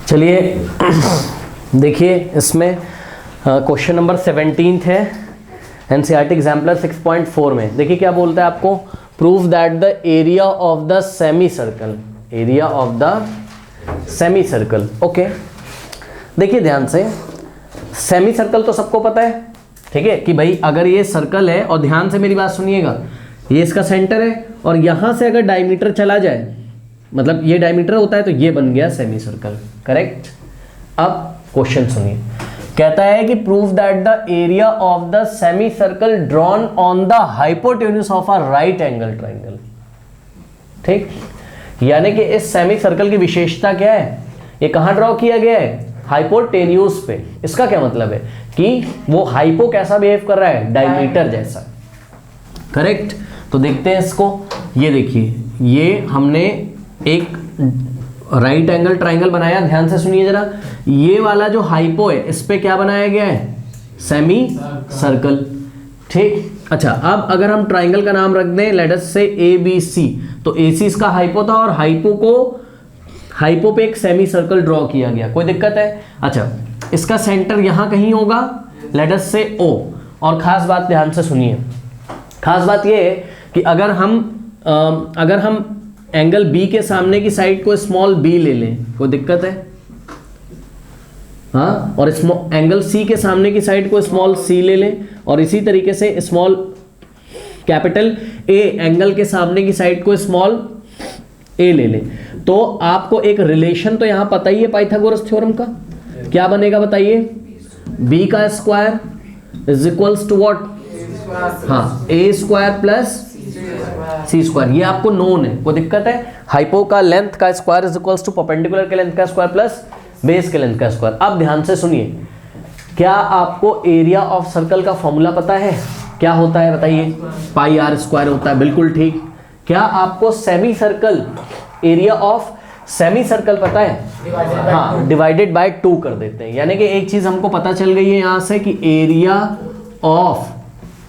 चलिए देखिए इसमें क्वेश्चन नंबर 17 है एनसीईआरटी एग्जाम्पलर 6.4 में। देखिए क्या बोलता है आपको, prove that the area of the semi circle, area of the semi circle. Okay, देखिए ध्यान से, सेमी सर्कल तो सबको पता है, ठीक है, कि भाई अगर ये सर्कल है और ध्यान से मेरी बात सुनिएगा, ये इसका सेंटर है और यहां से अगर डायमीटर चला जाए, मतलब ये डायमीटर होता है तो ये बन गया सेमी सर्कल, करेक्ट। अब क्वेश्चन सुनिए, कहता है कि prove that the area of the semi circle drawn on the hypotenuse of a right angle triangle. ठीक, यानी कि इस सेमी सर्कल की विशेषता क्या है, ये कहां ड्रॉ किया गया है, हाइपोटेन्यूज पे। इसका क्या मतलब है कि वो हाइपो कैसा बिहेव कर रहा है, डायमीटर जैसा, करेक्ट। तो देखते हैं इसको, ये देखिए, ये हमने एक राइट एंगल ट्राइंगल बनाया, ध्यान से सुनिए जरा। ये वाला जो हाइपो है इस पे क्या बनाया गया है, सेमी सर्कल, ठीक। अच्छा, अब अगर हम ट्राइंगल का नाम रख दें, लेट अस से ABC, तो AC इसका हाइपो था और हाइपो पे एक सेमी सर्कल ड्रॉ किया गया, कोई दिक्कत है। अच्छा, इसका सेंटर यहां कहीं होगा, लेट अस से O। और खास बात ध्यान से सुनिए, खास बात ये है कि अगर हम एंगल B के सामने की साइड को स्मॉल b ले लें, कोई दिक्कत है, हाँ, और एंगल C के सामने की साइड को स्मॉल c ले लें, और इसी तरीके से स्मॉल कैपिटल A एंगल के सामने की साइड को स्मॉल a ले लें, तो आपको एक रिलेशन तो यहां पता ही है पाइथागोरस थ्योरम का, क्या बनेगा बताइए, b का square is equals to what, हाँ, a square plus C square, ये आपको नोन है, कोई दिक्कत है। हाइपो का लेंथ का square is equals to perpendicular के लेंथ का स्क्वायर प्लस बेस के लेंथ का स्क्वायर। अब ध्यान से सुनिए, क्या आपको एरिया ऑफ सर्कल का फॉर्मूला पता है, क्या होता है बताइए, पाई आर स्क्वायर होता है, बिल्कुल ठीक। क्या आपको semi circle, area of semi circle पता है, हाँ, डिवाइडेड बाय 2 कर देते हैं, यानी कि एक चीज हमको पता चल गई है यहां से कि एरिया ऑफ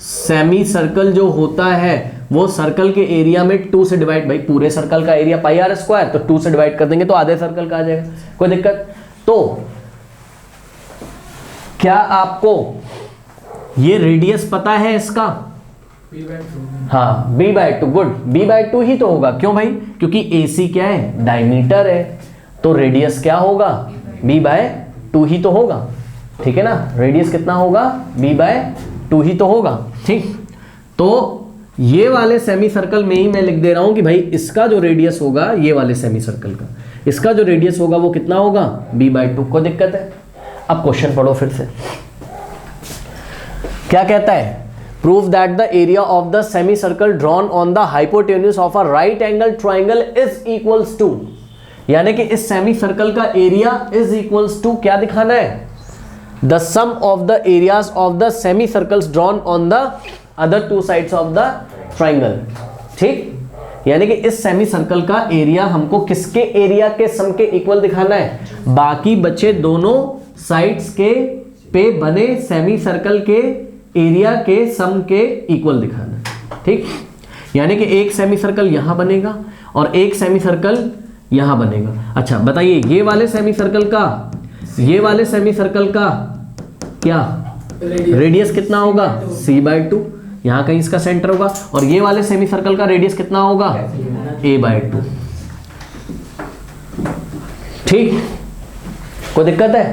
सेमी सर्कल जो होता है वो सर्कल के एरिया में 2 से डिवाइड, भाई पूरे सर्कल का एरिया पाई आर स्क्वायर, तो 2 से डिवाइड कर देंगे तो आधे सर्कल का आ जाएगा, कोई दिक्कत। तो क्या आपको ये रेडियस पता है इसका, हाँ, b/2, गुड, b/2 ही तो होगा, क्यों भाई, क्योंकि AC क्या है, डायमीटर है, तो रेडियस क्या होगा, b/2 ही तो होगा, ठीक है ना। रेडियस कितना होगा, b/2 ही तो होगा, ठीक। तो ये वाले सेमी सर्कल में ही मैं लिख दे रहा हूं कि भाई इसका जो रेडियस होगा, ये वाले सेमी सर्कल का, इसका जो रेडियस होगा वो कितना होगा, b/2, को दिक्कत है। अब क्वेश्चन पढ़ो फिर से, क्या कहता है, prove that the area of the semi circle drawn on the hypotenuse of a right angle triangle is equals to, यानी कि इस सेमी सर्कल का एरिया इज इक्वल्स टू क्या दिखाना है, the sum of the areas of the semi circles drawn on the other 2 sides of the triangle, ठीक। यानी कि इस सेमी सर्कल का एरिया हमको किसके एरिया के सम के इक्वल दिखाना है, बाकी बचे दोनों साइड्स के पे बने सेमी सर्कल के एरिया के सम के इक्वल दिखाना है, ठीक। यानी कि एक सेमी सर्कल यहां बनेगा और एक सेमी सर्कल यहां बनेगा। अच्छा बताइए, ये वाले सेमी सर्कल का क्या रेडियस कितना होगा, c/2, यहां कहीं इसका सेंटर होगा, और ये वाले सेमी सर्कल का रेडियस कितना होगा, a/2, ठीक, कोई दिक्कत है।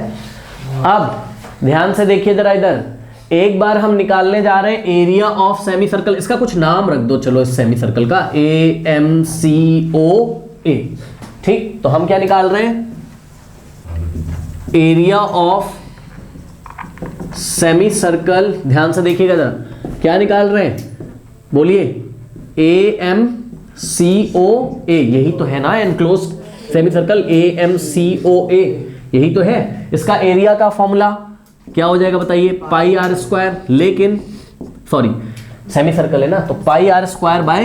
अब ध्यान से देखिए जरा इधर, एक बार हम निकालने जा रहे हैं एरिया ऑफ सेमी सर्कल, इसका कुछ नाम रख दो चलो इस सेमी सर्कल का, AMCOA, ठीक। तो हम क्या निकाल रहे हैं, एरिया ऑफ सेमी सर्कल, ध्यान से देखिएगा जरा, क्या निकाल रहे हैं, बोलिए, AMCOA, यही तो है ना एनक्लोज सेमी सर्कल, AMCOA, यही तो है। इसका एरिया का फॉर्मूला क्या हो जाएगा बताइए, पाई आर स्क्वायर, लेकिन सॉरी सेमी सर्कल है ना, तो pi r square by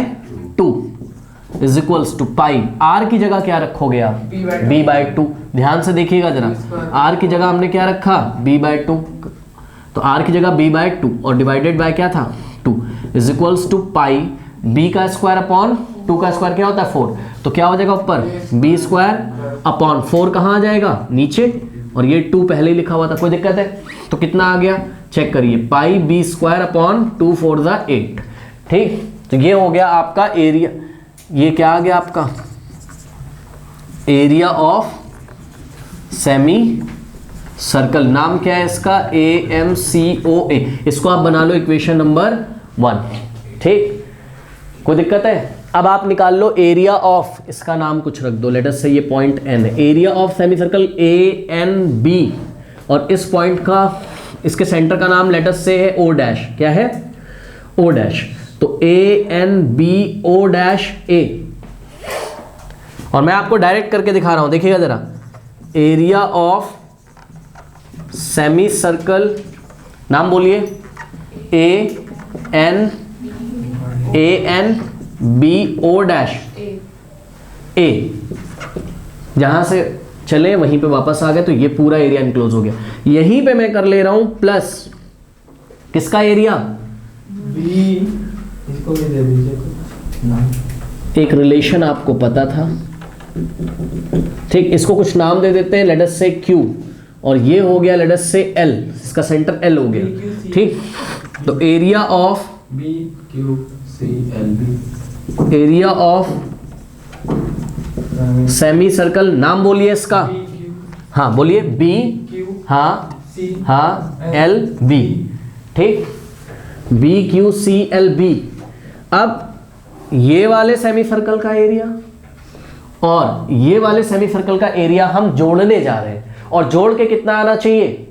2 is equals to pi, r की जगह क्या रखोगे आप, b/2। ध्यान से देखिएगा जरा, आर की जगह हमने क्या रखा, b/2, तो r की जगह b/2 और डिवाइडेड बाय क्या था, 2 is equals to pi b का स्क्वायर अपॉन 2 का स्क्वायर क्या होता है, 4। तो क्या हो जाएगा ऊपर बी स्क्वायर अपॉन 4 कहाँ आ जाएगा नीचे, और ये 2 पहले ही लिखा हुआ था, कोई दिक्कत है? तो कितना आ गया चेक करिए, पाई बी स्क्वायर अपॉन 2 4 ज़ा 8। ठीक, तो ये हो गया आपका एरिया, ये क्या आ गया आपका एरिया ऑफ सेमी सर्कल। नाम क्या है इसका, AMCOA। इसको आप बना लो इक्वेशन नंबर 1। ठीक, कोई दिक्कत है? अब आप निकाल लो एरिया ऑफ, इसका नाम कुछ रख दो, लेट अस से ये पॉइंट N है, area of semi circle ANB, और इस पॉइंट का, इसके सेंटर का नाम लेट अस से है O डैश। क्या है? O dash. तो ANBO डैश A, और मैं आपको डायरेक्ट करके दिखा रहा हूं, देखिएगा जरा, एरिया ऑफ सेमी सर्कल, नाम बोलिए, ANBO डैश A। जहां से चले वहीं पे वापस आ गए, तो ये पूरा एरिया इनक्लोज हो गया। यहीं पे मैं कर ले रहा हूं प्लस किसका एरिया, बी, इसको भी दे दीजिए। एक रिलेशन आपको पता था, ठीक, इसको कुछ नाम दे देते हैं, लेट अस से Q, और ये हो गया लेट अस से L, इसका सेंटर L हो गया। ठीक, तो area of BQCLB, area of semi circle, नाम बोलिए इसका, हाँ बोलिए, B, हाँ हाँ, LB। ठीक, BQCLB। अब ये वाले सेमी सर्कल का एरिया और ये वाले सेमी सर्कल का एरिया हम जोड़ने जा रहे हैं, और जोड़ के कितना आना चाहिए,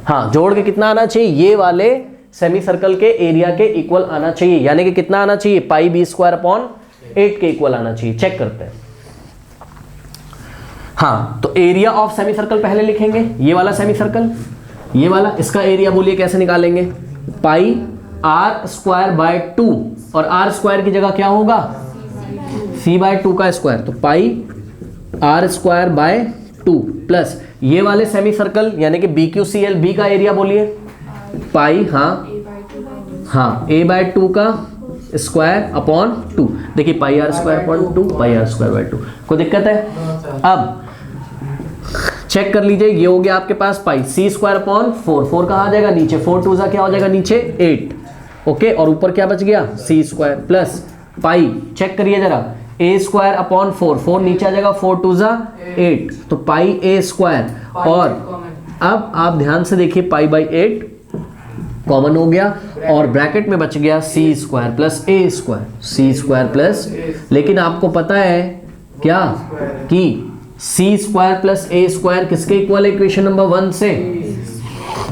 हाँ जोड़ के कितना आना चाहिए, ये वाले सेमी सर्कल के एरिया के इक्वल आना चाहिए, यानी कि कितना आना चाहिए, पाई बी स्क्वायर अपॉन 8 के इक्वल आना चाहिए। चेक करते हैं। हाँ, तो एरिया ऑफ सेमी सर्कल पहले लिखेंगे, ये वाला सेमी सर्कल, ये वाला, इसका एरिया बोलिए कैसे निकालेंगे, पाई आर स्क्वायर बाय 2, और आर स्क्वायर की जगह क्या होगा, c बाय 2 का स्क्वायर, तो pi r square by 2 plus ये वाले सेमी सर्कल यानी कि BQCLB का एरिया बोलिए, पाई, हाँ हाँ, a बाय 2 का स्क्वायर अपॉन 2। देखिए pi r square upon 2, pi r square by 2। कोई दिक्कत है? अब चेक कर लीजिए, ये हो गया आपके पास पाई c स्क्वायर अपॉन 4, 4 कहाँ आ जाएगा नीचे, 4 2 क्या हो जाएगा नीचे 8। ओके, और ऊपर क्या बच गया, c square plus pi, check करिए जरा, a स्क्वायर अपॉन 4, 4 नीचे आ जाएगा, 4 2 8, तो पाई a स्क्वायर, और अब आप ध्यान से देखिए, पाई बाई 8 कॉमन हो गया, और ब्रैकेट में बच गया c square plus a square, c square plus, लेकिन आपको पता है क्या कि c square plus a square किसके इक्वल है इक्वेशन नंबर 1 से,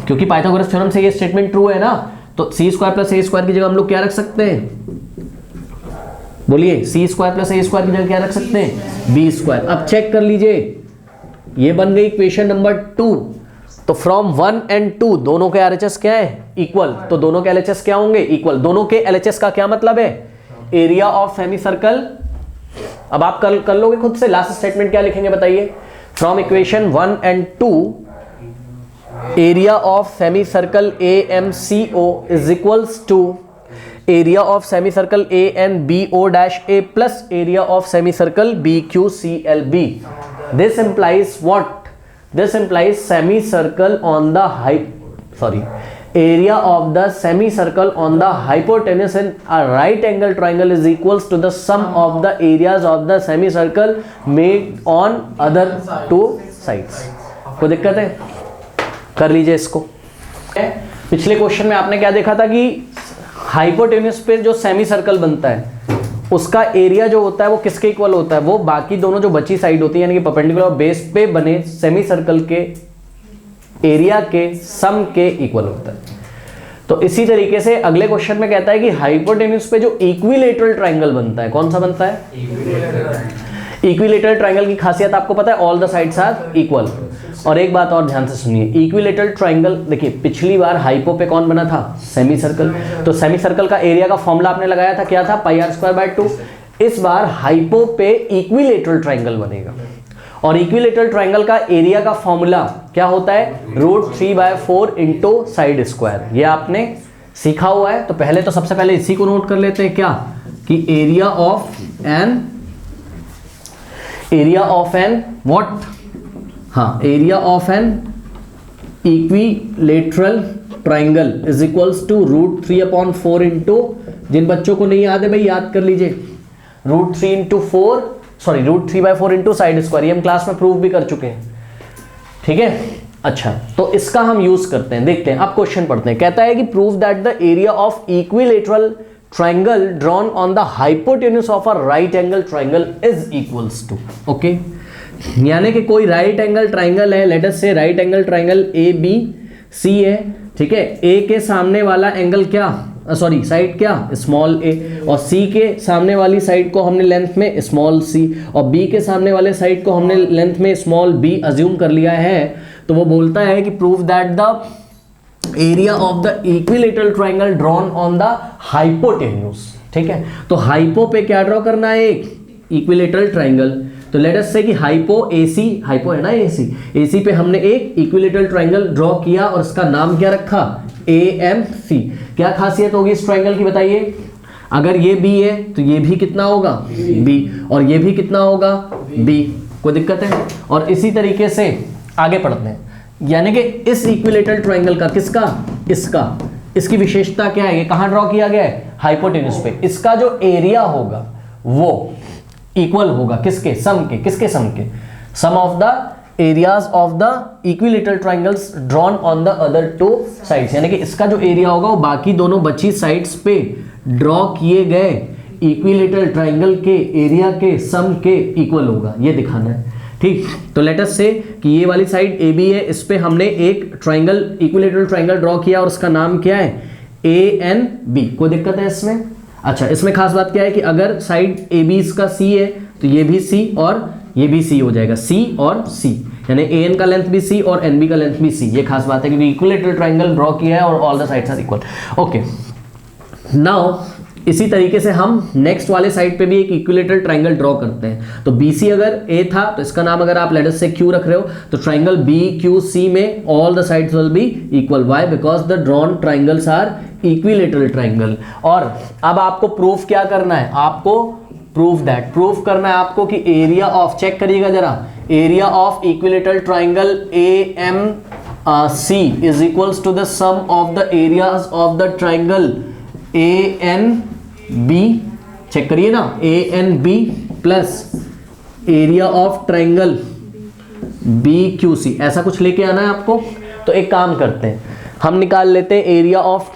क्योंकि पाइथागोरस थ्योरम से ये स्टेटमेंट ट्रू है ना, तो c square plus a square की जगह हम लोग क्या रख सकते हैं, बोलिए, c square plus a square की जगह क्या रख सकते हैं, b स्क्वायर। अब चेक कर लीजिए, ये बन गई इक्वेशन नंबर 2। तो फ्रॉम 1 एंड 2 दोनों के RHS क्या है, इक्वल, तो दोनों के LHS क्या होंगे, इक्वल। दोनों के LHS का क्या मतलब है, एरिया ऑफ सेमी सर्कल। अब आप कर लोगे खुद से, लास्ट स्टेटमेंट क्या लिखेंगे बताइए, from equation 1 and 2 area of semi circle AMCO is equals to area of semi circle ANBO dash A plus area of semi circle BQCLB। This implies what? This implies semicircle on the area of the semicircle on the hypotenuse in a right angle triangle is equals to the sum of the areas of the semicircle made on other two sides। कोई दिक्कत है? कर लीजिए इसको। पिछले question में आपने क्या देखा था कि हाइपोटेन्यूस पे जो सेमी सर्कल बनता है उसका एरिया जो होता है वो किसके इक्वल होता है, वो बाकी दोनों जो बची साइड होती है यानी कि परपेंडिकुलर बेस पे बने सेमी सर्कल के एरिया के सम के इक्वल होता है। तो इसी तरीके से अगले क्वेश्चन में कहता है कि हाइपोटेन्यूस पे जो इक्विलेटरल ट्राइंगल बनता है, कौन सा बनता है, इक्विलेटरल ट्राइंगल की खासियत आपको पता है, all the sides are equal. और एक बात और ध्यान से सुनिए, इक्विलेटरल ट्राइंगल, देखिए पिछली बार हाइपो पे कौन बना था, सेमी सर्कल, तो सेमी सर्कल का एरिया का फॉर्मूला आपने लगाया था, क्या था, पाई आर स्क्वायर बाय 2। इस बार हाइपो पे इक्विलेटरल ट्राइंगल बनेगा, और इक्विलेटरल ट्राइंगल का एरिया का फॉर्मूला क्या होता है, √3/4 इंटू साइड स्क्वायर। ये आपने सीखा हुआ है। तो पहले तो सबसे पहले इसी को नोट कर लेते हैं, क्या कि area of an area of an what, हाँ, area of an equilateral triangle is equals to √3/4 into, जिन बच्चों को नहीं याद है भाई याद कर लीजिए, √3/4 इंटू साइड स्क्वायर। ये हम क्लास में प्रूव भी कर चुके हैं, ठीक है। अच्छा, तो इसका हम यूज करते हैं, देखते हैं। अब क्वेश्चन पढ़ते हैं। कहता है कि prove that the area of equilateral triangle drawn on the hypotenuse of a right angle triangle is equals to, okay. यानी कि कोई राइट एंगल ट्राइंगल है, let us say right angle triangle ABC है, ठीक है। ए के सामने वाला एंगल क्या, सॉरी साइड क्या, स्मॉल ए, और सी के सामने वाली साइड को हमने लेंथ में स्मॉल सी, और बी के सामने वाले साइड को हमने लेंथ में स्मॉल बी अज्यूम कर लिया है। तो वो बोलता है कि prove that the area of the equilateral triangle drawn on the hypotenuse, ठीक है। तो हाइपो पे क्या ड्रॉ करना है, एक इक्विलेटरल ट्राइंगल। तो लेट अस से कि हाइपो AC, हाइपो है ना AC पे हमने एक इक्विलेटरल ट्राइंगल ड्रॉ किया और इसका नाम क्या रखा, AMC। क्या खासियत होगी इस ट्राइंगल की बताइए, अगर ये B है तो ये भी कितना होगा B, और ये भी कितना होगा B, कोई दिक्कत है। और इसी तरीके से आगे पढ़ते हैं, यानी कि इस इक्विलेटरल ट्राइंगल का, किसका, इसका, इसकी विशेषता क्या है, ये कहां ड्रॉ किया गया है, हाइपोटेन्यूज पे। इसका जो एरिया होगा वो इक्वल होगा किसके, सम के, किसके सम के, sum of the areas of the equilateral triangles drawn on the other two sides. यानी कि इसका जो एरिया होगा वो बाकी दोनों बची साइड्स पे ड्रॉ किए गए इक्विलेटरल ट्राइंगल के एरिया के सम के इक्वल होगा, ये दिखाना है, ठीक। तो लेट अस से कि ये वाली साइड AB है, इस पे हमने एक ट्राइंगल, इक्विलेटरल ट्राइंगल ड्रॉ किया और उसका नाम क्या है, ANB। कोई दिक्कत है इसमें? अच्छा, इसमें खास बात क्या है कि अगर साइड AB इसका C है तो ये भी C और ये भी C हो जाएगा, C और C, यानी AN का लेंथ भी C और NB का लेंथ भी C। ये खास बात है क्योंकि इक्विलेटरल ट्राइंगल ड्रॉ किया है और all the sides are equal, okay. Now इसी तरीके से हम नेक्स्ट वाले साइड पे भी एक इक्विलेटरल ट्राइंगल ड्रॉ करते हैं। तो BC अगर A था तो इसका नाम अगर आप लेट अस से Q रख रहे हो तो ट्राइंगल BQC में all the sides will be equal, why, because the drawn triangles are equilateral triangle. और अब आपको प्रूफ क्या करना है, आपको प्रूफ करना है आपको कि एरिया ऑफ, चेक करिएगा जरा, area of equilateral triangle AMC is equals to the sum of the areas of the triangle ANB, check करिए ना, ANB plus area of triangle BQC, ऐसा कुछ लेके आना है आपको। तो एक काम करते हैं, हम निकाल लेते हैं एरिया ऑफ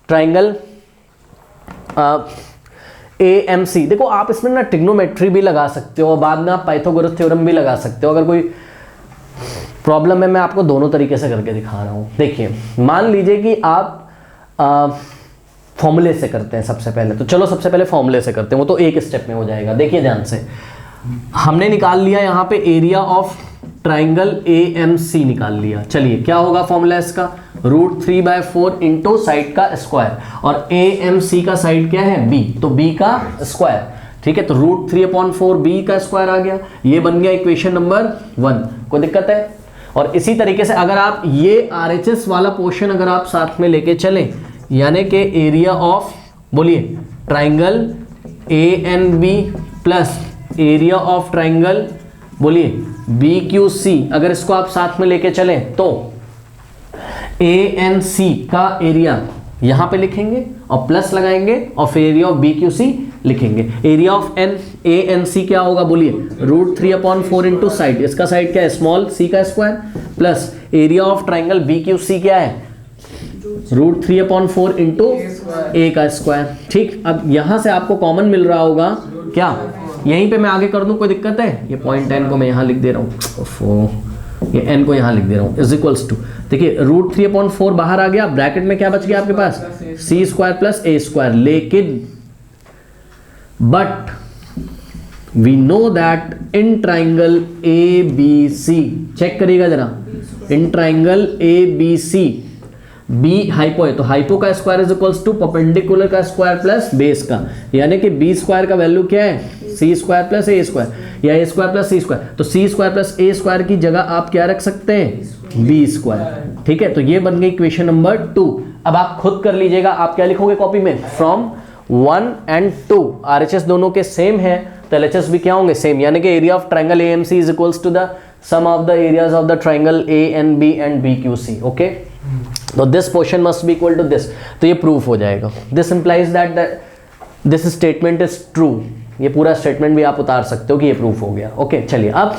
ट्राइंगल AMC। देखो आप इसमें ना ट्रिग्नोमेट्री भी लगा सकते हो, बाद में आप पाइथागोरस थ्योरम भी लगा सकते हो। अगर कोई प्रॉब्लम है, मैं आपको दोनों तरीके से करके दिखा रहा हूँ। देखिए, मान लीजिए कि आप फॉर्मूले से करते हैं सबसे पहले, तो चलो सबसे पहले फॉर्मूले से करते हैं, वो तो एक स्टेप में हो जाएगा। देखिए ध्यान से, हमने निकाल लिया यहाँ पे एरिया ऑफ ट्राइंगल AMC निकाल लिया। चलिए क्या होगा फॉर्मूला इसका, √3/4 इंटू साइड का स्क्वायर, और AMC का साइड क्या है B, तो B का स्क्वायर, ठीक है। तो √3/4 B का स्क्वायर आ गया, ये बन गया इक्वेशन नंबर 1। कोई दिक्कत है? और इसी तरीके से अगर आप ये RHS वाला पोर्शन अगर आप साथ में लेके चले, यानी कि एरिया ऑफ, बोलिए, triangle ANB plus area of triangle, बोलिए, BQC, अगर इसको आप साथ में लेके चलें तो ANC का एरिया यहां पे लिखेंगे और प्लस लगाएंगे और फिर एरिया ऑफ BQC लिखेंगे। एरिया ऑफ ANC क्या होगा, बोलिए, √3/4 इंटू साइड, इसका साइड क्या है, स्मॉल c का square, plus area of triangle BQC क्या है, √3/4 इंटू A का स्क्वायर, ठीक। अब यहां से आपको कॉमन मिल रहा होगा क्या, यहीं पे मैं आगे कर दूं, कोई दिक्कत है? ये पॉइंट n को मैं यहां लिख दे रहा हूं, ये n को यहां लिख दे रहा हूं, इज इक्वल्स टू, देखिए √3/4 बाहर आ गया, ब्रैकेट में क्या बच गया आपके पास, c² प्लस A²। लेकिन but we know that in triangle ABC, check करिएगा जरा, in triangle ABC B hypo है तो हाइपो का square is equals to perpendicular का स्क्वायर प्लस बेस का, यानी कि B² का वैल्यू क्या है, C² प्लस A² या A² प्लस C²। तो C² प्लस A² की जगह आप क्या रख सकते हैं, B², ठीक है। तो ये बन गई इक्वेशन नंबर 2। अब आप खुद कर लीजिएगा, आप क्या लिखोगे कॉपी में, फ्रॉम 1 and 2, RHS दोनों के सेम है तो LHS भी क्या होंगे, सेम, यानी कि area of triangle AMC is equals to the sum of the areas of the triangle ANB and BQC। Okay, तो this portion must be equal to this, तो ये प्रूफ हो जाएगा। This implies that this statement is true, ये पूरा statement भी आप उतार सकते हो कि ये प्रूफ हो गया। ओके, चलिए अब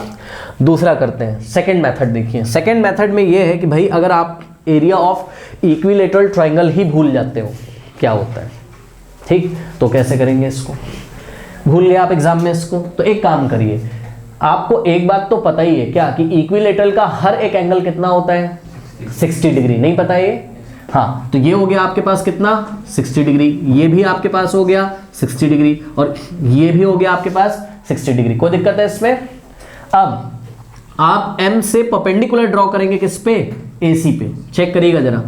दूसरा करते हैं। सेकंड मेथड देखिए, सेकंड मेथड में ये है कि भाई अगर आप एरिया ऑफ इक्विलेटरल ट्राइंगल ही भूल जाते हो क्या होता है, ठीक, तो कैसे करेंगे इसको, भूल गए आप एग्जाम में इसको, तो एक काम करिए, आपको एक बात तो पता ही है क्या कि इक्विलेटरल का हर एक एंगल कितना होता है, 60 डिग्री, नहीं पता है ये, हाँ, तो ये हो गया आपके पास कितना 60 डिग्री, ये भी आपके पास हो गया 60 डिग्री, और ये भी हो गया आपके पास 60 डिग्री। कोई दिक्कत है इसमें? अब आप M से परपेंडिकुलर ड्रॉ करेंगे किस पे, AC पे, चेक करिएगा जरा।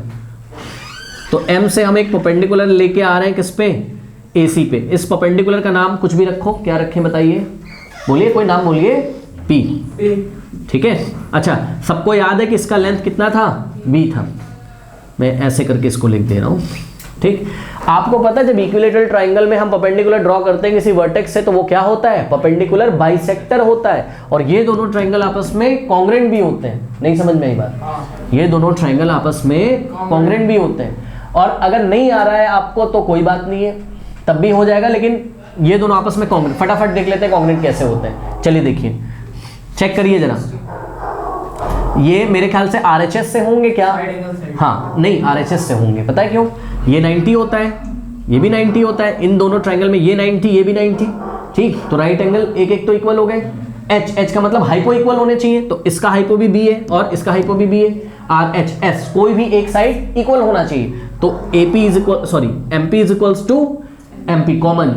तो M से हम एक परपेंडिकुलर लेके आ रहे हैं किस पे, AC पे। इस परपेंडिकुलर का नाम कुछ भी रखो, क्या रखें बताइए, बोलिए कोई नाम बोलिए, P, ठीक है। अच्छा, सबको याद है कि इसका लेंथ कितना था, B था, मैं ऐसे करके इसको लिख दे रहा हूं, ठीक। आपको पता है जब इक्विलेटरल ट्राइंगल में हम परपेंडिकुलर ड्रॉ करते हैं किसी वर्टेक्स से, तो वो क्या होता है, परपेंडिकुलर बाइसेक्टर होता है, और ये दोनों ट्राइंगल आपस में कॉन्ग्रेंट भी होते हैं। नहीं समझ में आई बात, ये दोनों ट्राइंगल आपस में कॉन्ग्रेंट भी होते हैं, और अगर नहीं आ रहा है आपको तो कोई बात नहीं है, तब भी हो जाएगा, लेकिन ये दोनों आपस में कॉन्ग्रेंट, फटाफट देख लेते हैं कॉन्ग्रेंट कैसे होते हैं। चलिए देखिए, चेक करिए जरा, ये मेरे ख्याल से RHS से होंगे क्या, हाँ नहीं RHS से होंगे, पता है क्यों, ये 90 होता है, ये भी 90 होता है, इन दोनों ट्रायंगल में ये 90 ये भी 90, ठीक, तो राइट एंगल एक एक तो इक्वल हो गए। H का मतलब हाइपो इक्वल होने चाहिए, तो इसका हाइपो भी B है और इसका हाइपो भी B है। RHS कोई भी एक साइड इक्वल होना चाहिए, तो AP is equal, sorry MP is equals to MP common,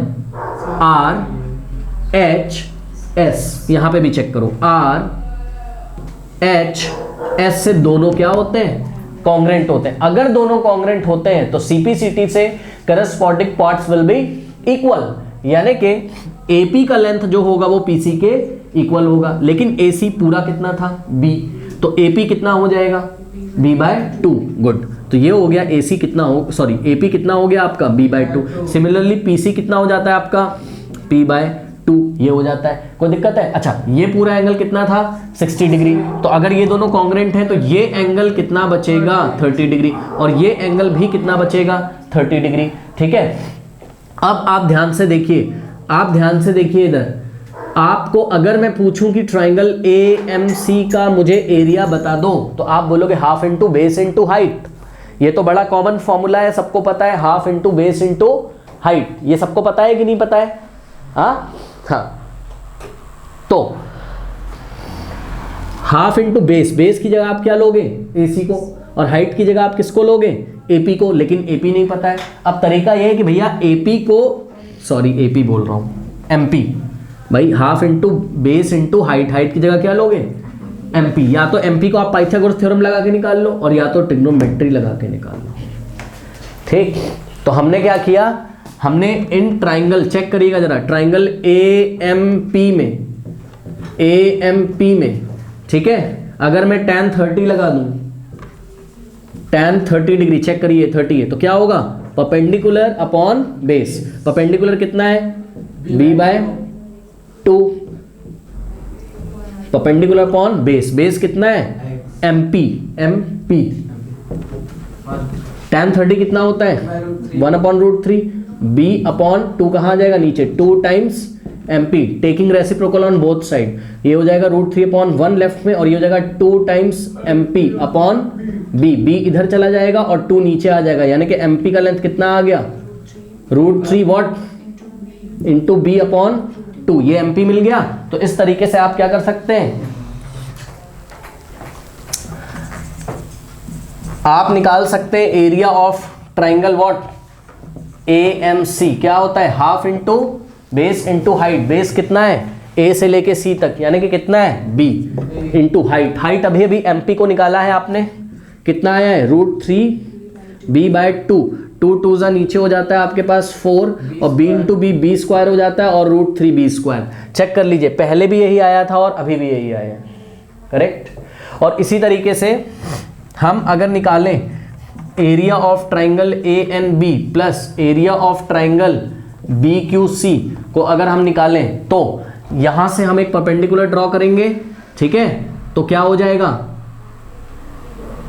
RHS यहां पे भी चेक करो, RHS से दोनों क्या होते हैं, कॉन्ग्रेंट होते हैं। अगर दोनों कॉन्ग्रेंट होते हैं तो CPCT से corresponding parts will be equal, यानी कि AP का लेंथ जो होगा वो PC के इक्वल होगा, लेकिन AC पूरा कितना था, B, तो AP कितना हो जाएगा, B/2, गुड। तो ये हो गया AC कितना हो, सॉरी AP कितना हो गया आपका, B/2। सिमिलरली PC कितना हो जाता है आपका, P/2, ये हो जाता है। कोई दिक्कत है? अच्छा, ये पूरा एंगल कितना था, 60 डिग्री, तो अगर ये दोनों कॉन्ग्रेंट हैं तो ये एंगल कितना बचेगा, 30 डिग्री, और ये एंगल भी कितना बचेगा, 30 डिग्री, ठीक है। अब आप ध्यान से देखिए, आप ध्यान से देखिए इधर, आपको अगर मैं पूछूं कि ट्राइंगल AMC का मुझे एरिया बता दो, तो आप बोलोगे half into base into height. ये तो बड़ा कॉमन फॉर्मूला है, सबको पता है, half into base into height, ये सबको पता है कि नहीं पता है, हाँ, तो हाफ इंटू बेस, बेस की जगह आप क्या लोगे, AC को, और हाइट की जगह आप किसको लोगे, AP को, लेकिन AP नहीं पता है। अब तरीका यह है कि भैया AP को, सॉरी AP बोल रहा हूं, MP, भाई half into base into height, height की जगह क्या लोगे, MP, या तो MP को आप पाइथागोरस थ्योरम लगा के निकाल लो, और या तो ट्रिग्नोमेट्री लगा के निकाल लो, ठीक। तो हमने क्या किया, हमने इन ट्राइंगल, चेक करिएगा जरा, ट्राइंगल AMP में, ठीक है, अगर मैं tan 30 लगा दूं, tan 30 डिग्री, चेक करिए 30 है, तो क्या होगा, परपेंडिकुलर अपॉन बेस, परपेंडिकुलर कितना है, B/2, perpendicular upon base, base कितना है, MP, tan 30 कितना होता है, 1/√3, B/2 कहाँ आ जाएगा, नीचे, 2 times MP, taking reciprocal on both side, ये हो जाएगा √3/1 लेफ्ट में, और ये हो जाएगा 2 टाइम्स MP/B, B इधर चला जाएगा और 2 नीचे आ जाएगा, यानी कि MP का लेंथ कितना आ गया, √3 वॉट इंटू B/2, ये MP मिल गया। तो इस तरीके से आप क्या कर सकते हैं, आप निकाल सकते हैं area of triangle what AMC, क्या होता है, half into base into height, base कितना है, A से लेके C तक, यानी कि कितना है, B इंटू हाइट, हाइट अभी अभी MP को निकाला है आपने, कितना आया है, √3 B/2, 2 2 जा नीचे हो जाता है आपके पास 4, और B इंटू B स्क्वायर हो जाता है, और √3 B स्क्वायर, चेक कर लीजिए, पहले भी यही आया था और अभी भी यही आया है, करेक्ट। और इसी तरीके से हम अगर निकालें area of triangle ANB plus area of triangle B Q C को अगर हम निकालें तो यहां से हम एक परपेंडिकुलर ड्रॉ करेंगे, ठीक है, तो क्या हो जाएगा,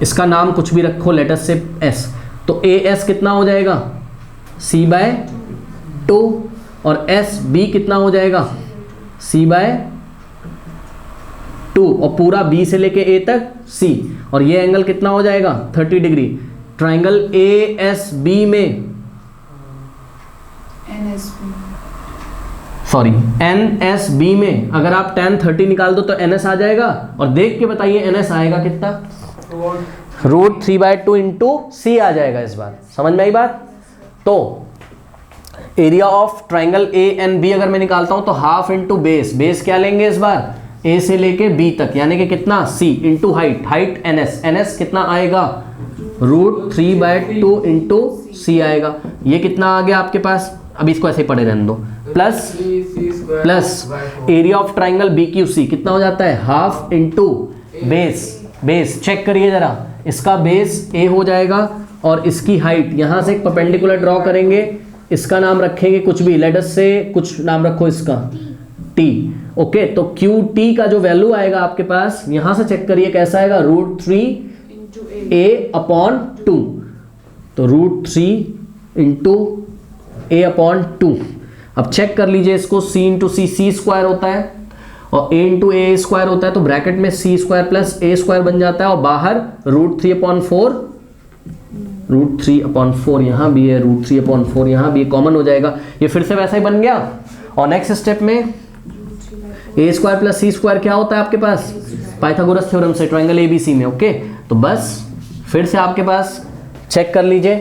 इसका नाम कुछ भी रखो, लेटस से एस, तो ए एस कितना हो जाएगा सी बाय 2 और एस बी कितना हो जाएगा सी बाय 2 और पूरा बी से लेके ए तक सी, और ये एंगल कितना हो जाएगा 30 degree. Triangle A S B में सॉरी एन एस बी में अगर आप tan 30 निकाल दो तो एन एस आ जाएगा, और देख के बताइए एन एस आएगा कितना, √3/2 इंटू सी आ जाएगा। इस बार समझ में आई बात। तो area of triangle A and B अगर मैं निकालता हूं तो हाफ इंटू बेस, बेस क्या लेंगे इस बार ए से लेके बी तक, यानी कि कितना C into height, height N S, N S कितना आएगा √3/2 इंटू सी आएगा। ये कितना आ गया आपके पास, अभी इसको ऐसे ही पढ़े रहने दो, plus area of triangle B Q C कितना हो जाता है half into base, base check करिए जरा, इसका बेस ए हो जाएगा और इसकी हाइट, यहां से एक परपेंडिकुलर ड्रॉ करेंगे, इसका नाम रखेंगे कुछ भी, लेटस से कुछ नाम रखो इसका टी, ओके। तो क्यू टी का जो वैल्यू आएगा आपके पास, यहां से चेक करिए कैसा आएगा √3a/2, तो √3 इंटू a/2। अब चेक कर लीजिए इसको, c इंटू सी सी स्क्वायर होता है और a इंटू ए स्क्वायर होता है, तो ब्रैकेट में c square plus a square बन जाता है, और बाहर √3/4 यहाँ भी है, √3/4 यहाँ भी कॉमन हो जाएगा, ये फिर से वैसा ही बन गया। और नेक्स्ट स्टेप में a square plus C square क्या होता है आपके पास, पाइथागोरस थ्योरम से ट्राइंगल एबीसी में, ओके। तो बस फिर से आपके पास चेक कर लीजिए,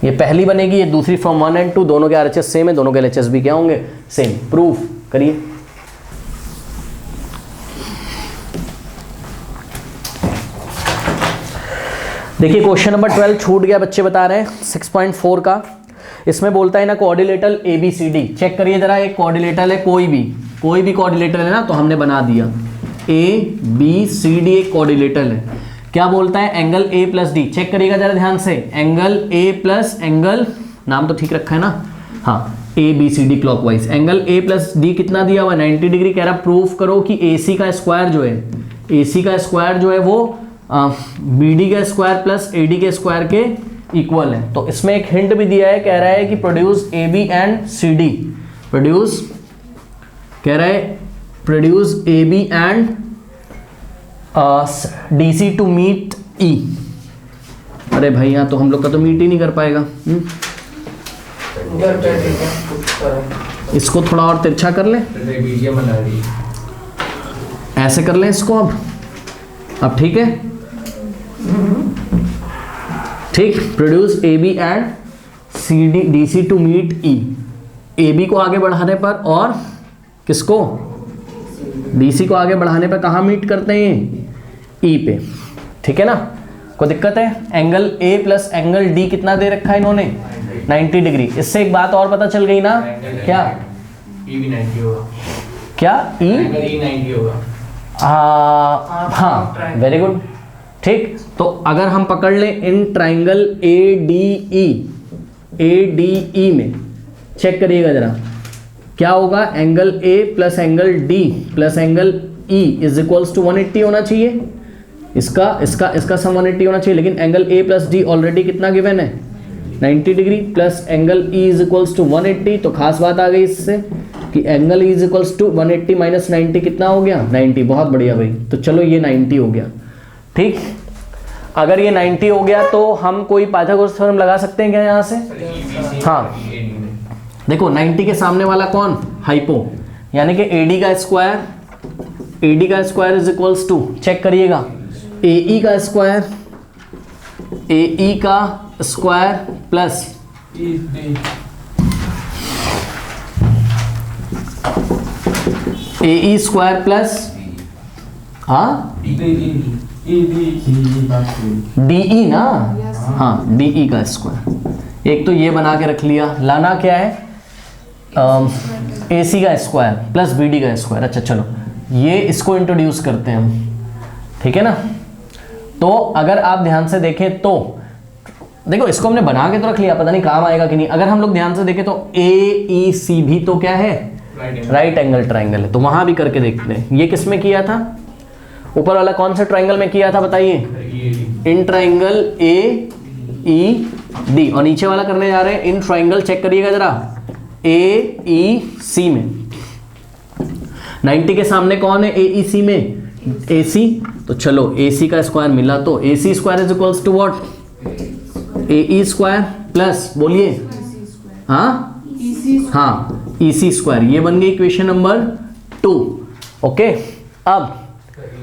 ये पहली बनेगी, ये दूसरी फ्रॉम 1 and 2, दोनों के आरएचएस सेम है, दोनों के एलएचएस भी क्या होंगे सेम। प्रूफ करिए। देखिए क्वेश्चन नंबर 12 छूट गया, बच्चे बता रहे हैं 6.4 का, इसमें बोलता है ना coordinator A B C D. Check करिए जरा, एक कोऑर्डिनेटर है, कोई भी कोऑर्डिनेटर है ना, तो हमने बना दिया ए बी सी डी एक कोऑर्डिनेटर है। क्या बोलता है angle A plus D, check करिएगा जरा ध्यान से, एंगल ए प्लस एंगल, नाम तो ठीक रखा है ना, हाँ A B C D clockwise, angle A plus D कितना दिया हुआ 90 डिग्री। कह रहा प्रूफ करो कि ए सी का स्क्वायर जो है, AC का स्क्वायर जो है वो BD का स्क्वायर प्लस AD के स्क्वायर के इक्वल है। तो इसमें एक हिंट भी दिया है, कह रहा है कि produce AB and CD, produce कह रहा है produce AB and DC to meet E। अरे भाई यहाँ तो हम लोग का तो मीट ही नहीं कर पाएगा। इसको थोड़ा और तिरछा कर लें, ऐसे कर लें इसको, अब ठीक है, ठीक, produce AB and CD DC to meet E, AB को आगे बढ़ाने पर और किसको DC को आगे बढ़ाने पर कहाँ मीट करते हैं E पे, ठीक है ना। कोई दिक्कत है, angle A plus angle D कितना दे रखा है इन्होंने 90 डिग्री। इससे एक बात और पता चल गई ना, क्या E भी 90 होगा, क्या E एंगल E 90 होगा, हाँ वेरी गुड, ठीक। तो अगर हम पकड़ लें इन ट्राइंगल ADE में, चेक करिएगा जरा क्या होगा, angle A plus angle D plus angle E is equals to 180 होना चाहिए, इसका सम 180 होना चाहिए, लेकिन angle A plus D already कितना गिवन है 90 degree, plus angle E is equals to 180। तो खास बात आ गई इससे कि angle E is equals to 180 minus 90 कितना हो गया 90, बहुत बढ़िया भाई। तो चलो ये 90 हो गया, ठीक। अगर ये 90 हो गया तो हम कोई पाइथागोरस थ्योरम लगा सकते हैं क्या यहाँ से, हाँ देखो 90 के सामने वाला कौन, हाइपो, यानी कि AD का square is equals to, check करिएगा AE का square plus AE square plus DE ना, हाँ DE का स्क्वायर। एक तो ये बना के रख लिया, लाना क्या है AC का स्क्वायर प्लस BD का स्क्वायर। अच्छा चलो ये इसको इंट्रोड्यूस करते हैं हम, ठीक है ना। तो अगर आप ध्यान से देखें तो देखो इसको हमने बना के तो रख लिया, पता नहीं काम आएगा कि नहीं। अगर हम लोग ध्यान से देखें तो AEC भी तो क्या है, राइट एंगल ट्राइंगल है, तो वहां भी करके देखते हैं। ये किस में किया था, ऊपर वाला कौन सा ट्राइंगल में किया था बताइए, इन ट्राइंगल AED, और नीचे वाला करने जा रहे हैं इन ट्राइंगल, चेक करिएगा जरा, AEC में। 90 के सामने कौन है AEC में, AC, तो चलो AC का स्क्वायर मिला तो AC square is equals to what, AE square plus, बोलिए हाँ हाँ EC स्क्वायर, ये बन गई इक्वेशन नंबर 2। ओके, अब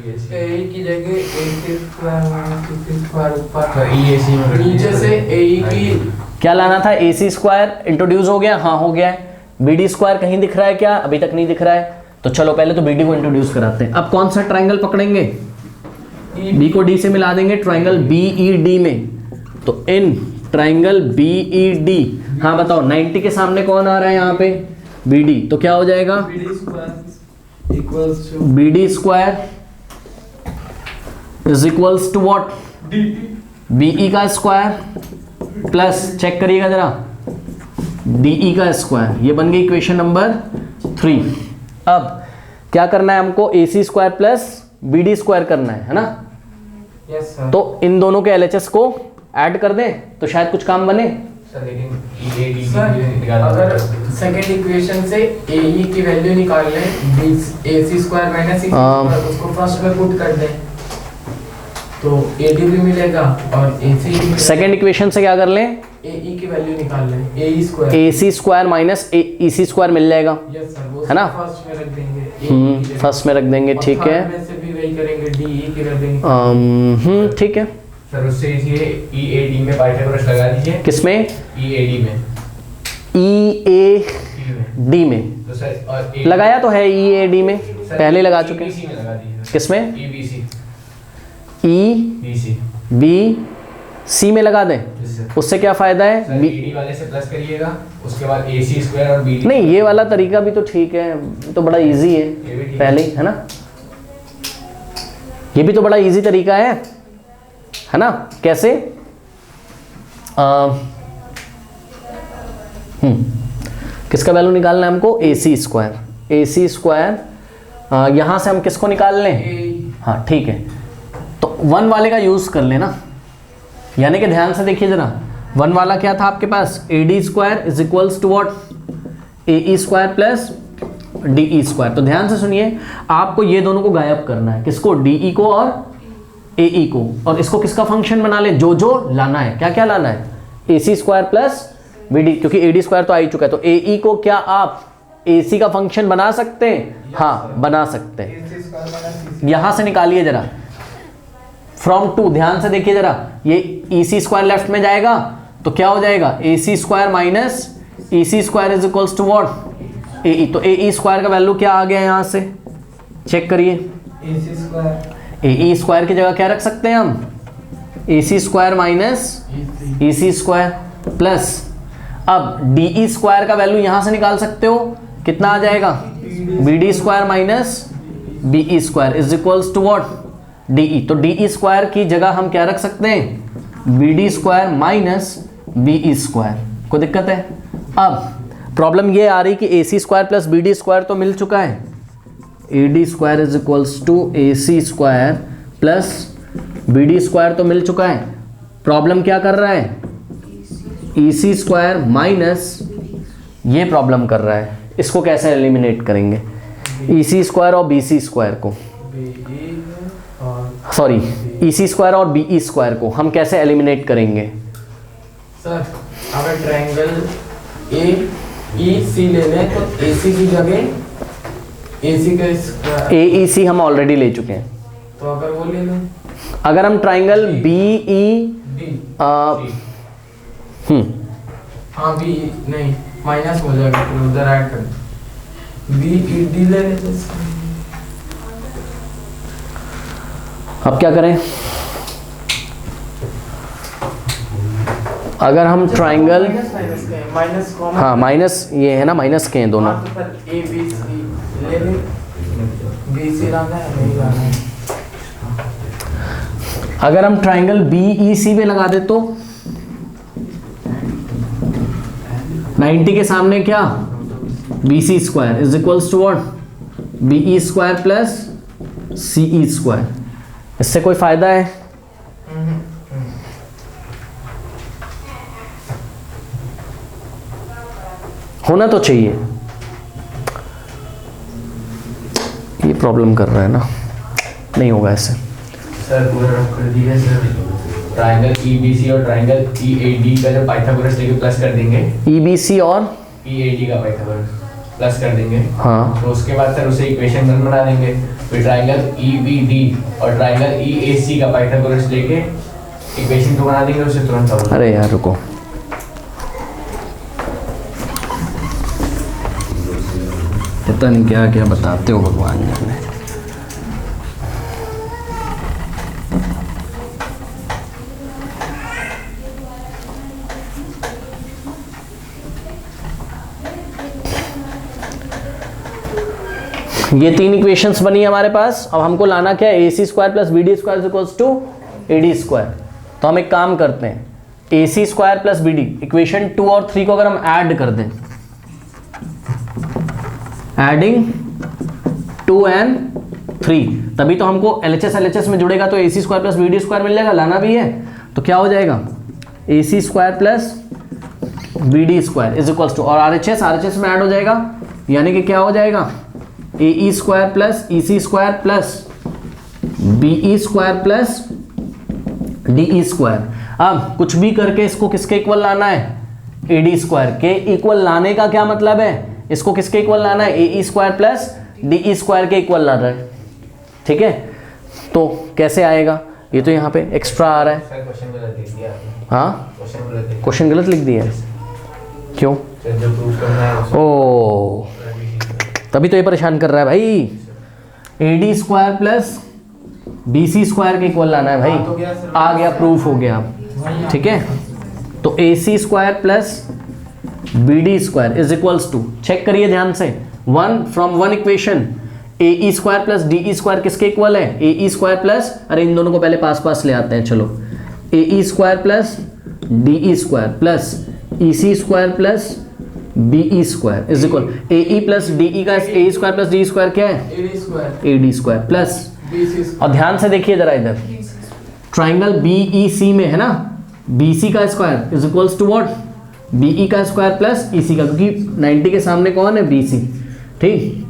AE की जगह AC स्क्वायर ऊपर नीचे से AE की क्या लाना था, AC स्क्वायर इंट्रोड्यूस हो गया, हाँ हो गया है। BD स्क्वायर कहीं दिख रहा है क्या, अभी तक नहीं दिख रहा है, तो चलो पहले तो BD को इंट्रोड्यूस कराते हैं। अब कौन सा ट्राइंगल पकड़ेंगे, B को D से मिला देंगे ट्राइंगल BED में, तो इन ट्राइंगल BED, हाँ बताओ 90 के सामने कौन आ रहा है यहाँ पे, BD, तो क्या हो जाएगा, BD square is equals to what, BE का स्क्वायर प्लस, चेक करिएगा जरा, DE का स्क्वायर, ये बन गई इक्वेशन नंबर 3। अब क्या करना है हमको, AC square plus BD square करना है ना। Yes sir. तो इन दोनों के LHS को ऐड कर दें तो शायद कुछ काम बने। सर लेकिन सर अगर सेकंड इक्वेशन से AE की वैल्यू निकाल लें, AC स्क्वायर माइनस उसको फर्स्ट में पुट कर दें तो AD भी मिलेगा और AC भी मिलेगा। सेकंड इक्वेशन से क्या कर लें, AE की वैल्यू निकाल लें, AE square, AC square minus EC square मिल जाएगा, यस सर, वो है ना? फर्स्ट में रख देंगे, फर्स्ट में रख देंगे, ठीक है, में से भी वही करेंगे, DE की रख देंगे। ठीक है। सर उससे ये EAD में पाइथागोरस लगा दीजिए, किसमें, EAD में, EAD में तो सर और लगाया तो है, EAD में सर, पहले लगा चुके हैं। EBC में लगा दीजिए, किसमें, EBC EBC में लगा दें, उससे क्या फायदा है, सर ED वाले से प्लस करिएगा, उसके बाद AC स्क्वायर और BD, नहीं ये वाला तरीका भी तो ठीक है, ये तो बड़ा इजी है, ये भी ठीक पहले ही है ना, ये भी तो बड़ा इजी तरीका है ना। कैसे, किसका वैल्यू निकालना है हमको, AC स्क्वायर, AC स्क्वायर, यहां से हम किसको निकाल लें, हाँ ठीक है, तो 1 वाले का यूज कर लेना, यानी कि ध्यान से देखिए जरा, 1 वाला क्या था आपके पास, AD square is equals to what, AE square plus DE square. तो ध्यान से सुनिए, आपको ये दोनों को गायब करना है, किसको, DE को और AE को, और इसको किसका फंक्शन बना ले, जो जो लाना है, क्या क्या लाना है, AC स्क्वायर प्लस BD, क्योंकि AD स्क्वायर तो आ ही चुका है, तो AE को क्या आप AC का फंक्शन बना सकते हैं, हाँ बना सकते हैं। यहां से निकालिए जरा, फ्रॉम 2, ध्यान से देखिए जरा, ये EC स्क्वायर लेफ्ट में जाएगा तो क्या हो जाएगा, AC square minus EC square is equals to what, AE, तो AE स्क्वायर का वैल्यू क्या आ गया यहां से, चेक करिए, AC स्क्वायर, AE स्क्वायर की जगह क्या रख सकते हैं हम, AC square minus EC square plus, अब DE स्क्वायर का वैल्यू यहां से निकाल सकते हो, कितना आ जाएगा, BD square minus BE square is equals to what, DE, तो DE स्क्वायर की जगह हम क्या रख सकते हैं, BD square minus BE square, कोई दिक्कत है। अब प्रॉब्लम ये आ रही कि AC square plus BD square तो मिल चुका है, AD square is equals to AC square plus BD square तो मिल चुका है, प्रॉब्लम क्या कर रहा है, EC स्क्वायर माइनस, ये प्रॉब्लम कर रहा है, इसको कैसे एलिमिनेट करेंगे, EC स्क्वायर और BC स्क्वायर को, सॉरी EC स्क्वायर और BE स्क्वायर को हम कैसे एलिमिनेट करेंगे। सर अगर ट्रायंगल AEC ले लें तो AC की जगह AC का स्क्वायर, AEC हम ऑलरेडी ले चुके हैं, तो अगर वो ले लें, अगर हम ट्राइंगल BE हाँ B नहीं माइनस हो जाएगा, फिर उधर ऐड कर BED ले लें। अब क्या करें, अगर हम ट्राइंगल, माइनस कॉमन, हाँ माइनस ये है ना, माइनस के हैं दोनों, तो फिर ABC ले लें, BC लाना है नहीं लाना है, अगर हम ट्राइंगल BEC में लगा दे तो 90 के सामने क्या, B C square is equals to what, B E square plus C E square. इससे कोई फायदा है? होना तो चाहिए, ये प्रॉब्लम कर रहा है ना, नहीं होगा ऐसे। सर पूरा रफ कर दिया सर, ट्रायंगल ईबीसी और ट्रायंगल ईएडी का जब पाइथागोरस लेके प्लस कर देंगे, ईबीसी और ईएडी का पाइथागोरस प्लस कर देंगे, हाँ, तो उसके बाद सर उसे इक्वेशन 1 बना देंगे। फिर ट्रायंगल ईबीडी और ट्रायंगल ईएसी का पाइथागोरस लेके इक्वेशन 2 बना देंगे, उसे तुरंत सॉल्व। अरे यार रुको, पता नहीं क्या क्या बताते हो भगवान जाने। ये 3 इक्वेशंस बनी हमारे पास। अब हमको लाना क्या है, A C square plus B D square equals to A D square. तो हम एक काम करते हैं, A C square plus B D, equation 2 और 3 को अगर हम ऐड कर दें, एडिंग 2 and 3, तभी तो हमको LHS में जुड़ेगा, तो A C square plus B D square मिल जाएगा। लाना भी है तो क्या हो जाएगा, A C square plus B D square is equals to, और RHS में ऐड हो जाएगा, यानी कि क्या हो जाएगा, A E square plus E C square plus B E square plus D E square. अब कुछ भी करके इसको किसके इक्वल लाना है, ए डी स्क्वायर के इक्वल। लाने का क्या मतलब है, इसको किसके इक्वल लाना है, A E square plus D E square के इक्वल ला रहा है। ठीक है, तो कैसे आएगा, ये तो यहाँ पे एक्स्ट्रा आ रहा है। सर क्वेश्चन गलत लिख दिया आपने। हाँ, क्वेश्चन गलत लिख क्वेश्चन गलत लिख दिया है, क्यों? दिया। जो प्रूव करना है उसको ओ, तभी तो ये परेशान कर रहा है भाई। A D square plus B C square के इक्वल लाना है भाई। आ गया, प्रूफ हो गया। ठीक है, तो A C square plus B D square is equals to, check करिए ध्यान से, 1 from 1 equation, A E square plus D E square किसके इक्वल है, ए ई स्क्वायर प्लस, अरे इन दोनों को पहले पास पास ले आते हैं, चलो, A E square plus D E square plus E C square plus B E square is equal, A E plus D E का A square plus D square क्या है, ए डी स्क्वायर प्लस, और ध्यान से देखिए जरा इधर, triangle B E सी में है ना, बी सी का square is equals to what, B E का स्क्वायर प्लस ई सी का, क्योंकि 90 के सामने कौन है, बी सी। ठीक,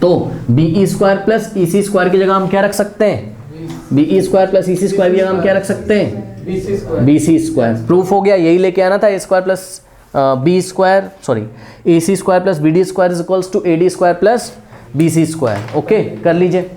तो B E square plus E C square की जगह हम क्या रख सकते हैं, B E square plus E C square की जगह हम क्या रख सकते हैं, बी सी स्क्वायर। प्रूफ हो गया, यही लेके आना था, A square plus B square, sorry, A C square plus B D square is equals to A D square plus B C square. Okay, कर लीजिए।